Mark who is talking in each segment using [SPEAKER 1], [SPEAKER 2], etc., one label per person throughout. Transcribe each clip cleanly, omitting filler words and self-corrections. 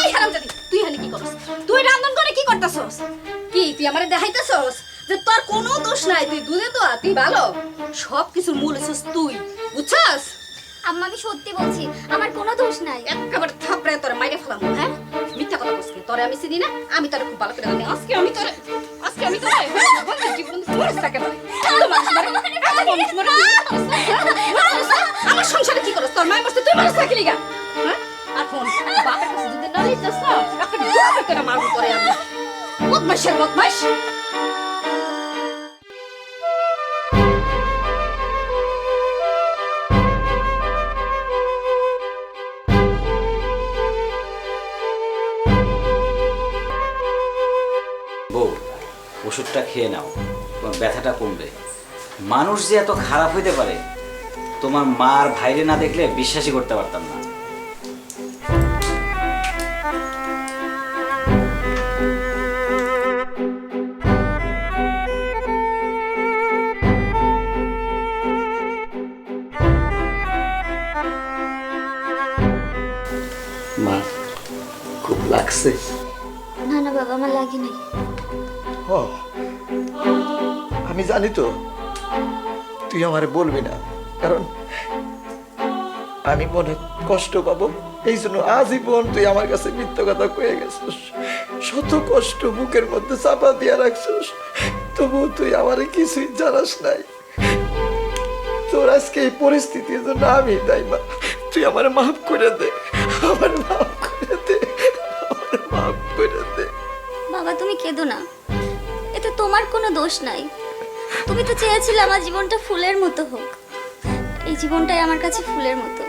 [SPEAKER 1] এই হারামজাদি তুই এখানে কি করছ? তুই রান্না করে কি করতেছস? কি তুই আমারে দেখাইতেছস যে তোর কোনো দোষ নাই, তুই দুধে তো তুই ভালো, সব কিছুর মূল হচ্ছিস তুই, বুঝছস?
[SPEAKER 2] আম্মা আমি সত্যি বলছি আমার কোনো দোষ নাই।
[SPEAKER 1] একেবারে থাপড়ে তোরে মাইরে ফেলাম, হ্যাঁ? মিথ্যা কথা বলছিস, তোরে আমি চিনি না, আমি তোরে খুব ভালো করে জানি। আজকে আমি তোরে বন্ধু জীবন মরে থাকে না। আমার সংসারে কি করছ? তোর মায়ের মরছে, তুই মরছ নাকি লিগা? হ্যাঁ? আর ফোন বাপের কাছে যদি না লইতেছ না, একটা জোরে করে মারবো তোরে আমি। বদমাইশের বদমাইশ।
[SPEAKER 3] বউ, ওষুধটা খেয়ে নাও, তোমার ব্যথাটা কমবে। মানুষ যে এত খারাপ হইতে পারে তোমার মার ভাইরে না দেখলে বিশ্বাসই করতে পারতাম না।
[SPEAKER 4] মা খুব লাগছে।
[SPEAKER 2] না না বাবা আমার লাগে নাই।
[SPEAKER 4] ও আমি জানি তো তুই আমারে বলবি না, কারণ আমি মনে কষ্ট পাবো, এই জন্য আজীবন তুই আমার কাছে মিথ্যা কথা কয়ে গেছিস, শত কষ্ট বুকের মধ্যে চাপা দিয়া রাখছিস, তবু তুই আমারে কিছুই জানাস নাই। তোর আজকে এই পরিস্থিতির জন্য আমি তাই মা, তুই আমার মাফ করে দে, আমার মাফ করে দে, আমার মাফ করে দে।
[SPEAKER 2] বাবা তুমি কেঁদো না, এতে তোমার কোনো দোষ নাই। তুমি তো চেয়েছিলে আমার জীবনটা ফুলের মতো হোক, এই জীবনটাই আমার কাছে ফুলের মতো।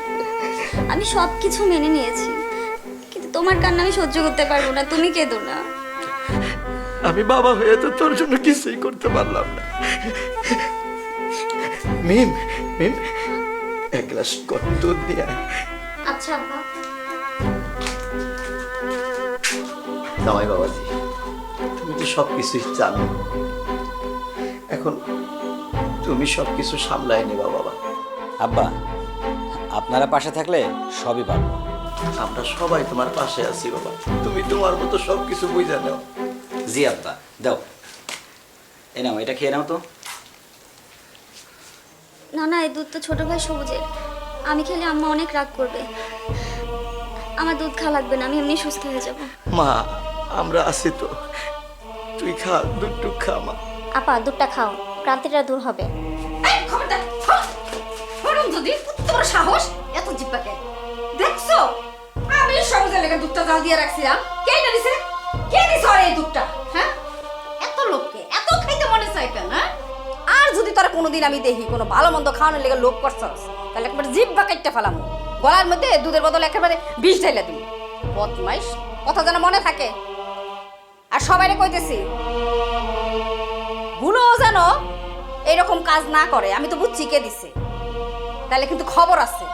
[SPEAKER 2] আমি সব কিছু মেনে নিয়েছি, কিন্তু তোমার কান্না আমি সহ্য করতে পারবো না। তুমি কেঁদো না।
[SPEAKER 4] আমি বাবা হয়ে তো তোর জন্য কিছুই করতে পারলাম না। মিম মিম এক গ্লাস গরম দুধ দিয়ে আয়।
[SPEAKER 2] আচ্ছা আব্বা।
[SPEAKER 4] জামাই বাবাজি, তুমি তো সব কিছুই জানো, এখন তুমি সব কিছু সামলায় নেবা বাবা।
[SPEAKER 3] আব্বা, আপনারা পাশে থাকলে সবই পারবো।
[SPEAKER 4] আমরা সবাই তোমার পাশে আছি বাবা, তুমি তোমার মতো সব কিছু বুঝে নাও।
[SPEAKER 3] জি আব্বা, দাও, এ নাও, এটা খেয়ে নাও তো।
[SPEAKER 2] না না এই দুধ তো ছোট ভাই সবুজের, আমি খেলে আম্মা অনেক রাগ করবে। আমার দুধ খাওয়া লাগবে না, আমি এমনি সুস্থ হয়ে যাব।
[SPEAKER 4] মা আমরা আছি তো, তুই খা, দুধটুক খা মা।
[SPEAKER 2] আপা দুধটা খাও, ক্রান্তিটা দূর হবে।
[SPEAKER 1] এই খবরদার, হারামজাদি তোর সাহস এত জিব্বাকে দেখছো? আমি সবুজের লেগে দুধটা জাল দিয়ে রাখছিলাম, কে না দিছে? কে দিছে ওর এই দুধটা? হ্যাঁ, এত লোককে এত খাইতে মনে চাই কেন? হ্যাঁ, আর যদি তোরা কোনোদিন আমি দেখি কোনো ভালো মন্দ খাওয়ানোর লেগে লোভ করছস, তাহলে একবার জিব্বা কাটতে ফেলাম, গলার মধ্যে দুধের বদলে একেবারে বিষ ঢেলে দিই। বদমাইশ, কথা যেন মনে থাকে। আর সবাইরে কইতেছি, ভুলো যেন এরকম কাজ না করে। আমি তো বুঝছি কে দিছে, তাহলে কিন্তু খবর আছে।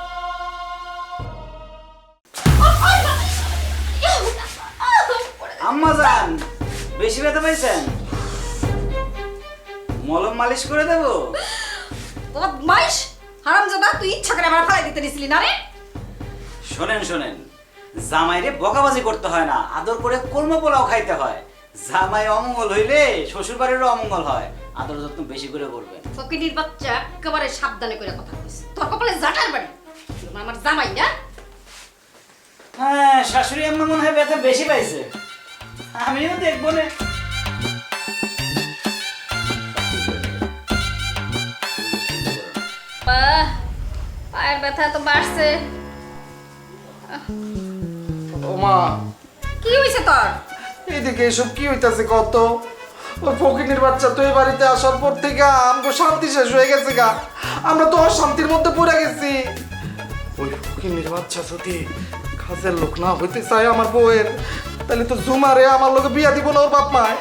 [SPEAKER 3] আম্মা জান, বেশি ব্যথা পাইছেন? মলম মালিশ করে দেবো?
[SPEAKER 1] বদমাইশ হারামজাদা, তুই ইচ্ছা করে আমার ফালাই দিতে দিছিলি না রে?
[SPEAKER 3] শোনেন শোনেন, জামাইরে বকাবাজি করতে হয় না, আদর করে কর্ম পোলাও খাইতে হয়। জামাই অমঙ্গল হইলে শ্বশুর বাড়িরও অমঙ্গল হয়, আদর যত্ন বেশি করে করবেন।
[SPEAKER 1] ফকিনীর বাচ্চা, একেবারে সাবধানে করে কথা কইস। তোর কপালে জাটার বাড়ি, আমার জামাই না?
[SPEAKER 3] হ্যাঁ, শাশুড়ি আম্মা মনে হয় ব্যথা বেশি পাইছে, আমিও দেখবো না।
[SPEAKER 1] পায়ের ব্যথা তো বাড়ছে।
[SPEAKER 5] ও মা,
[SPEAKER 1] কি হইছে তোর?
[SPEAKER 5] এইদিকে এসব কি হইতাছে কত? ওই ফকিনীর বাচ্চা তো এই বাড়িতে আসার পর থেকে আমগো শান্তি শেষ হয়ে গেছে গা। আমরা তো অশান্তির মধ্যে পড়ে গেছি। ওই ফকিনীর বাচ্চা যদি কাজের লোক না হইতে চায় আমার বউয়ের, তাহলে তো জুমারে আমার লোকে বিয়া দিব না ওর বাপ মায়।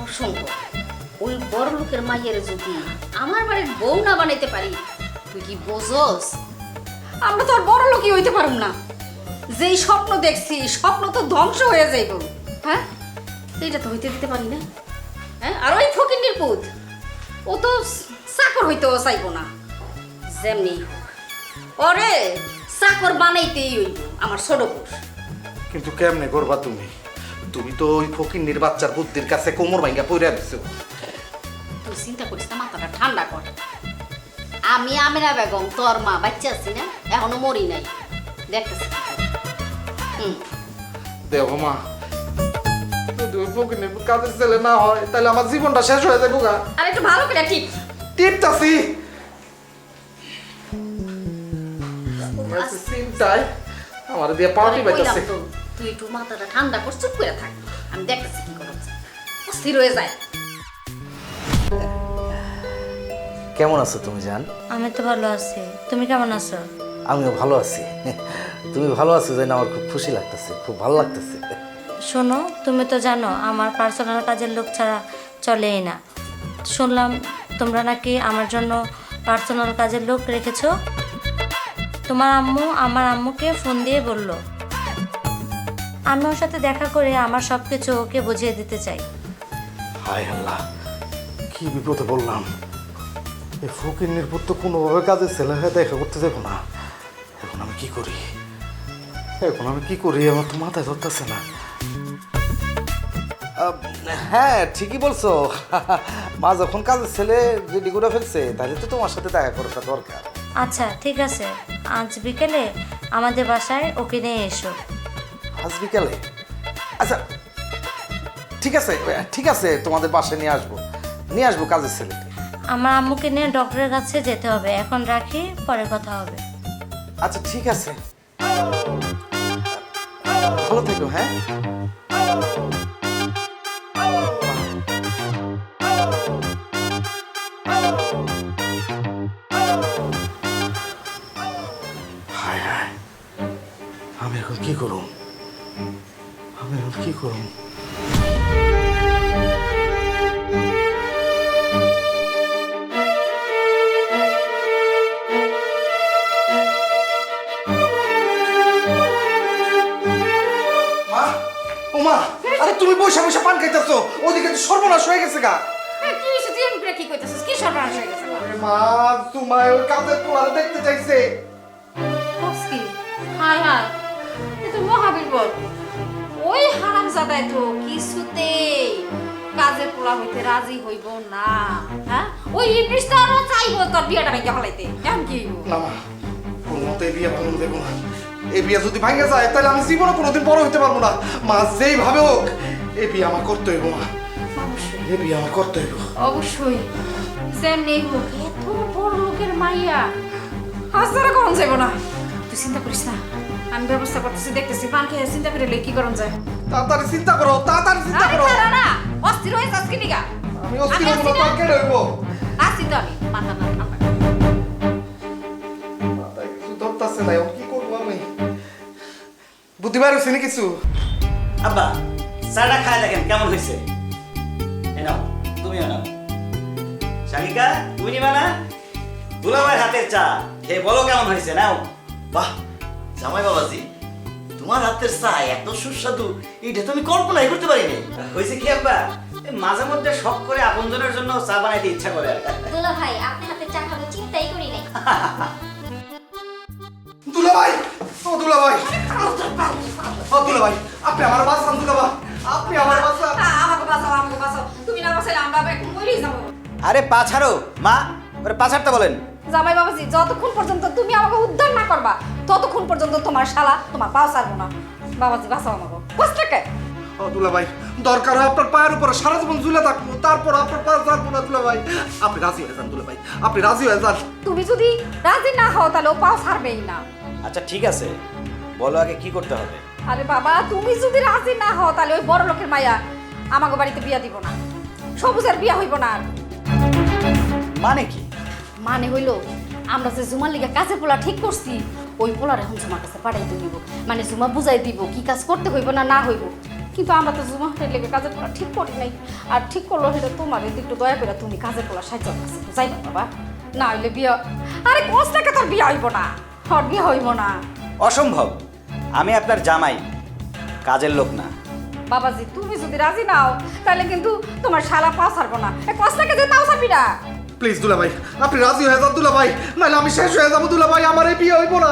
[SPEAKER 1] অসংখ্য ওই বড় লোকের মাইয়ের যদি আমার বাড়ির বউ না বানাইতে পারি, তুই কি বোঝস আমরা তো আর বড় লোকই হইতে পারুম না? যেই স্বপ্ন দেখছি, স্বপ্ন তো ধ্বংস হয়ে যাইব। হ্যাঁ, এইটা তো হইতে দিতে পারি না। হ্যাঁ, আর ওই ফকিন্নির পুত, ও তো চাকর হইতেও চাইব না। যেমনি ওরে চাকর বানাইতেই হইব আমার ছোট বোস।
[SPEAKER 5] কিন্তু কেমনে করবা তুমি? তুমি তো ওই ফকিন্নির বাচ্চার বুদ্ধির কাছে কোমর ভাঙ্গা পড়ে দিছো।
[SPEAKER 1] তুই চিন্তা করিস না, মাথাটা ঠান্ডা কর। আমি আমিনা বেগম, তোর মা, বাচ্চা আছি না, এখনো মরি নাই, দেখতেছি।
[SPEAKER 5] দেখো মা, যদি ওই ফকিন্নির কাজের ছেলে না হয় তাহলে আমার জীবনটা শেষ হয়ে যাবো গা।
[SPEAKER 1] আর একটু ভালো করে ঠিক
[SPEAKER 5] টিপতাছি চিন্তায় আমার দিয়ে পার্টি পাইতেছে।
[SPEAKER 1] তুই একটু মাথাটা ঠান্ডা কর, চুপ করে থাক, আমি দেখতেছি কি করা যায়। অস্থির হয়ে যায়।
[SPEAKER 6] কেমন আছো তুমি জান?
[SPEAKER 7] আমি তো ভালো আছি, তুমি কেমন আছো?
[SPEAKER 6] আমিও ভালো আছি। তুমি ভালো আছো জানি আমার খুব খুশি লাগতেছে, খুব ভালো লাগতেছে।
[SPEAKER 7] শোনো, তুমি তো জানো আমার পার্সোনাল কাজের লোক ছাড়া চলেই না। শুনলাম তোমরা নাকি আমার জন্য পার্সোনাল কাজের লোক রেখেছো। তোমার আম্মু আমার আম্মুকে ফোন দিয়ে বলল আমি ওর সাথে দেখা করে আমার সব কিছু ওকে বুঝিয়ে দিতে চাই।
[SPEAKER 5] হায় আল্লাহ, কি বিপদে বললাম। এই ফকিন্নির পুত্র কোনোভাবে কাজের ছেলে হয়ে দেখা করতে দেবো না। এখন আমি কি করি? আমার তো মাথায় ধরতেছে না।
[SPEAKER 6] হ্যাঁ ঠিকই বলছো। মা যখন কাজের ছেলে রেডি করে ফেলছে তাহলে তো তোমার সাথে দেখা করাটা দরকার।
[SPEAKER 7] আচ্ছা ঠিক আছে, আজ বিকেলে আমাদের বাসায় ওকে নিয়ে এসো।
[SPEAKER 6] আজ বিকালে? আচ্ছা ঠিক আছে তোমাদের বাসায় নিয়ে আসবো কাজের ছেলে।
[SPEAKER 7] আমার আম্মুকে নিয়ে ডক্টরের কাছে যেতে হবে, এখন রাখি, পরে কথা হবে।
[SPEAKER 6] আচ্ছা ঠিক আছে, ভালো থেকো। হ্যাঁ
[SPEAKER 5] হায় হায়, আমি এখন কি করুম? মা, ও মা, আরে তুমি বসে বসে পান খাইতেছো, ওদিকে তো সর্বনাশ হয়ে গেছে গা।
[SPEAKER 1] কি হয়েছে? তুই এমনি করে কি কইতেছিস? কি সর্বনাশ হয়ে গেছে?
[SPEAKER 5] আরে মা, তোমার ওই কাজের পোলারে দেখতে চাইছে।
[SPEAKER 1] কি? হায় হায়, এ তো মহাবিপদ। ওই হারামজাদাই তো কিছুতেই কাজের পোলা হইতে রাজি হইব না। হ্যাঁ, ওই ইবলিস তো আরো চাইবো তোর বিয়েটা ভেঙে ফেলাইতে। কেমন কি হইব?
[SPEAKER 5] না মা, কোনো মতে এই বিয়ে ভাঙন দেবো না। এই বিয়ে যদি ভাঙে যায় তাহলে আমি জীবনে কোনোদিন বড় হইতে পারবো না। মা যেইভাবে হোক এই বিয়ে আমার করতে হইব। মা, এই বিয়ে আমার করতে হইব।
[SPEAKER 1] অবশ্যই যেমনি হোক, এত বড় লোকের মাইয়া হাজারে কখন যাইব না। তুই চিন্তা করিস না, আমি ব্যবস্থা করতেছি, দেখতেছি। পান খেয়ে চিন্তা করে কি করন যায়।
[SPEAKER 5] তাড়াতাড়ি চিন্তা করো, তাড়াতাড়ি চিন্তা
[SPEAKER 1] আরে
[SPEAKER 5] করো।
[SPEAKER 1] ছাড়া না, অস্থির হয়ে যাস কি নিগা?
[SPEAKER 5] আমি অস্থির হবো না, তোর কেন হইব?
[SPEAKER 1] আসছি তো আমি, মাথা না ঠান্ডা।
[SPEAKER 5] মাথায় কিছু ধরতাছে না, এখন কি করবো আমি? বুদ্ধি বার হয়েছে নি কিছু?
[SPEAKER 3] আব্বা চাটা খায় দেখেন কেমন হয়েছে। এ নাও, তুমিও নাও। শালিকা তুমি নিবা না? দুলাভাইয়ের হাতের চা খেয়ে বলো কেমন হয়েছে। নাও।
[SPEAKER 4] বাহ জামাই বাবাজি, তোমার হাতের চা এত সুস্বাদু এটা তো আমি কল্পনাই করতে পারিনি।
[SPEAKER 3] হয়েছে কি আব্বা, এই মাঝে মধ্যে শখ করে আপনজনের জন্য চা বানাইতে ইচ্ছা করে।
[SPEAKER 2] দুলা ভাই আপনি হাতে চা খাবো চিন্তাই করি নাই।
[SPEAKER 5] দুলাভাই, ও দুলাভাই, ও দুলাভাই, আপনি আমার বাঁচান। দুলাভাই, আপনি আমার বাঁচান।
[SPEAKER 1] আমাকে বাঁচাও, আমাকে বাঁচাও। তুমি না বাঁচাইলে আমরা এখন মরেই যাবো।
[SPEAKER 3] আরে পা ছাড়ো মা, ওরে পা ছাড়তে বলেন।
[SPEAKER 1] জামাই বাবাজি, যতক্ষণ পর্যন্ত তুমি আমাকে উদ্ধার না করবা ততক্ষণ পর্যন্ত তোমার শালা তোমার পাও ছাড়বো না। বাবাজি বাঁচাও আমাকে। বুঝতে কে?
[SPEAKER 5] ও দুলাভাই, দরকার হয় আপনার পায়ের উপরে সারা জীবন ঝুলে থাকবো, তারপর আপনার পা ছাড়বো না। দুলাভাই, আপনি রাজি হয়ে যান। দুলাভাই, আপনি রাজি হয়ে যান।
[SPEAKER 1] তুমি যদি রাজি না হও তাহলে ও পাও ছাড়বেই না।
[SPEAKER 3] আচ্ছা ঠিক আছে, বলো আগে কি করতে হবে।
[SPEAKER 1] আরে বাবা, তুমি যদি রাজি না হও তাহলে ওই বড় লোকের মাইয়া আমাকে বাড়িতে বিয়া দিব না। সবুজের বিয়া হইব না। আর
[SPEAKER 3] মানে কি?
[SPEAKER 1] মানে হইলো আমরা যে জুমার লিগে কাজে পোলা ঠিক করছি, ওই পোলার এখন জুমার কাছে পাঠাইতে দিব। মানে জুমা বুঝাই দিব কি কাজ করতে হইব না না হইব। কিন্তু আমরা তো জুমা লেগে কাজের পোলা ঠিক করি নাই। আর ঠিক করলো সেটা তোমার, একটু দয়া করে তুমি কাজের পোলা সাহায্য কাছে যাই না বাবা, না হইলে বিয়া। আরে কোচ টাকা তোর বিয়া হইব না, তোর বিয়া হইব না।
[SPEAKER 3] অসম্ভব, আমি আপনার জামাই, কাজের লোক না।
[SPEAKER 1] বাবাজি তুমি যদি রাজি নাও তাহলে কিন্তু তোমার শালা পাও ছাড়বো না। কোচ টাকা দিয়ে তাও ছাড়বি না।
[SPEAKER 5] প্লিজ দুলাভাই, আপনি রাজি হয়ে যান দুলাভাই, নাহলে আমি শেষ হয়ে যাবো দুলাভাই, আমার এই বিয়ে হইব না।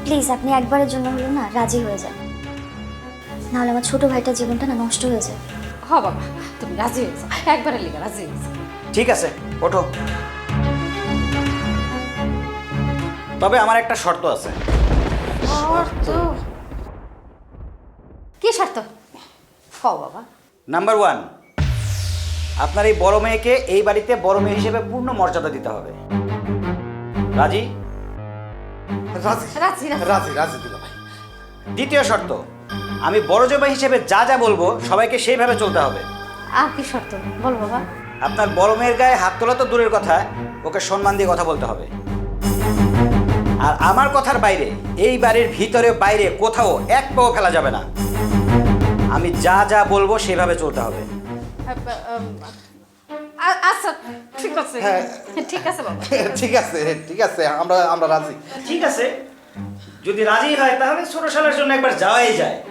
[SPEAKER 2] প্লিজ আপনি একবারের জন্য হলো না রাজি হয়ে যান, নাহলে আমার ছোট ভাইটার জীবনটা না নষ্ট হয়ে যায়।
[SPEAKER 1] হ বাবা, তুমি রাজি হয়ে যাও, একবারের লেগে রাজি হয়ে যাও।
[SPEAKER 3] ঠিক আছে, ওঠো। তবে আমার একটা শর্ত আছে।
[SPEAKER 1] শর্ত? কি শর্ত? হ বাবা।
[SPEAKER 3] নাম্বার 1, আপনার এই বড় মেয়েকে এই বাড়িতে বড় মেয়ে হিসেবে পূর্ণ মর্যাদা দিতে হবে। রাজি?
[SPEAKER 5] রাজি
[SPEAKER 1] রাজি, রাজি।
[SPEAKER 5] রাজি রাজি দিল ভাই।
[SPEAKER 3] দ্বিতীয় শর্ত, আমি বড় জামাই হিসেবে যা যা বলবো সবাইকে সেইভাবে চলতে হবে।
[SPEAKER 1] আর কি শর্ত বল বাবা?
[SPEAKER 3] আপনার বড় মেয়ের গায়ে হাত তোলা তো দূরের কথা, ওকে সম্মান দিয়ে কথা বলতে হবে। আর আমার কথার বাইরে এই বাড়ির ভিতরে বাইরে কোথাও এক পাও ফেলা যাবে না। আমি যা যা বলবো সেভাবে চলতে হবে।
[SPEAKER 1] আচ্ছা ঠিক আছে,
[SPEAKER 5] হ্যাঁ।
[SPEAKER 1] ঠিক আছে বাবা।
[SPEAKER 5] ঠিক আছে ঠিক আছে, আমরা রাজি।
[SPEAKER 3] ঠিক আছে, যদি রাজি হয় তাহলে ছোট শালার জন্য একবার যাওয়াই যায়।